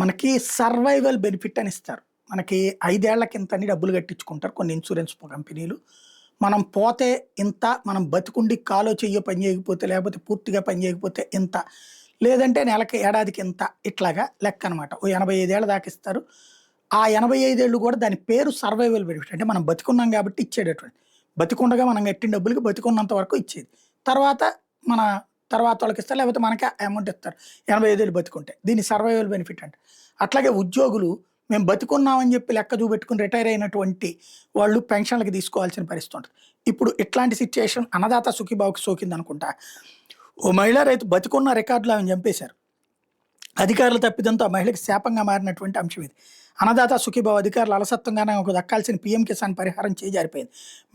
మనకి survival benefit అని ఇస్తారు. మనకి 5 ఏళ్లకింతని డబ్బులు కట్టించుకుంటారు కొన్ని ఇన్స్యూరెన్స్ కంపెనీలు. మనం పోతే ఇంత, మనం బతికుండి కాలో, చెయ్యో పని చేయకపోతే, లేకపోతే పూర్తిగా పని చేయకపోతే ఇంత, లేదంటే నెలకి, ఏడాదికి ఇంత ఇట్లాగా లెక్కనమాట. ఓ 85 ఏళ్ల దాకా ఇస్తారు. ఆ 85 ఏళ్ళు కూడా దాని పేరు సర్వైవల్ బెనిఫిట్. అంటే మనం బతికున్నాం కాబట్టి ఇచ్చేటటువంటిది. బతికుండగా మనం కట్టిన డబ్బులకి బతికున్నంత వరకు ఇచ్చేది. తర్వాత మన తర్వాతోళ్ళకిస్తారు. లేకపోతే మనకే ఆ అమౌంట్ ఇస్తారు. 85 ఏళ్ళు బతికుంటే. దీన్ని సర్వైవల్ బెనిఫిట్ అంటారు. అట్లాగే ఉద్యోగులు మేము బతికున్నామని చెప్పి లెక్క చూపెట్టుకొని రిటైర్ అయినటువంటి వాళ్ళు పెన్షన్‌లకి తీసుకోవాల్సిన పరిస్థితి ఉంటది. ఇప్పుడు ఇట్లాంటి సిట్యుయేషన్ అన్నదాత సుఖీభావకి సోకిందనుకుంటా. ఓ మహిళా రైతు బతికున్న రికార్డులో ఆమెను చంపేశారు. అధికారుల తప్పిదంతో ఆ మహిళకి శాపంగా మారినటువంటి అంశం ఇది. అన్నదాత సుఖీభావ అధికారులు అలసత్వంగానే ఒక దక్కాల్సిన పీఎం కిసాన్ పరిహారం చేజారిపోయింది.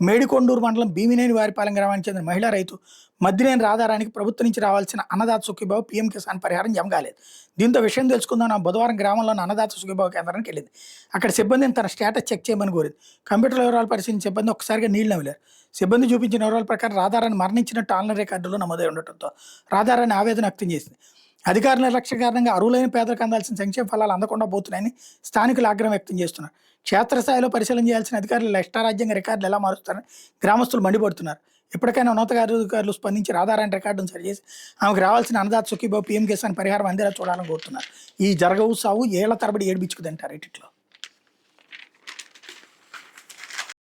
మేడికొండూరు మండలం భీమినేని వారిపాలెం గ్రామానికి చెందిన మహిళా రైతు మద్దినేని రాధారానికి ప్రభుత్వం నుంచి రావాల్సిన అన్నదాత సుఖీభావ పీఎం కిసాన్ పరిహారం జమ కాలేదు. దీంతో విషయం తెలుసుకుందాం నా బుధవారం గ్రామంలోని అన్నదాత సుఖీభావ కేంద్రానికి వెళ్ళింది. అక్కడ సిబ్బందిని తన స్టేటస్ చెక్ చేయమని కోరింది. కంప్యూటర్ వివరాలు పరిశీలించిన సిబ్బంది ఒక్కసారిగా నీళ్లు నవ్వలేరు. సిబ్బంది చూపించిన వివరాల ప్రకారం రాధారాన్ని మరణించినట్టు ఆన్లైన్ రికార్డులో నమోదై ఉండటంతో రాధారాన్ని ఆవేదన వ్యక్తం చేసింది. అధికారుల నిర్లక్ష్య కారణంగా అర్హులైన పేదలకు అందాల్సిన సంక్షేమ ఫలాలు అందకుండా పోతున్నాయని స్థానికులు ఆగ్రహం వ్యక్తం చేస్తున్నారు. క్షేత్రస్థాయిలో పరిశీలన చేయాల్సిన అధికారులు ఇష్టారాజ్యంగా రికార్డులు ఎలా మారుస్తారని గ్రామస్తులు మండిపడుతున్నారు. ఇప్పటికైనా ఉన్నతాధికారులు స్పందించి రాధారాయణ రికార్డును సరిచేసి ఆమెకు రావాల్సిన అన్నదాత సుఖీభావ పీఎం కిసాన్ పరిహారం అందేలా చూడాలని కోరుతున్నారు. ఈ జరగవు సావు ఏళ్ల తరబడి ఏడిపించుకు తింటారు ఇటిట్లో.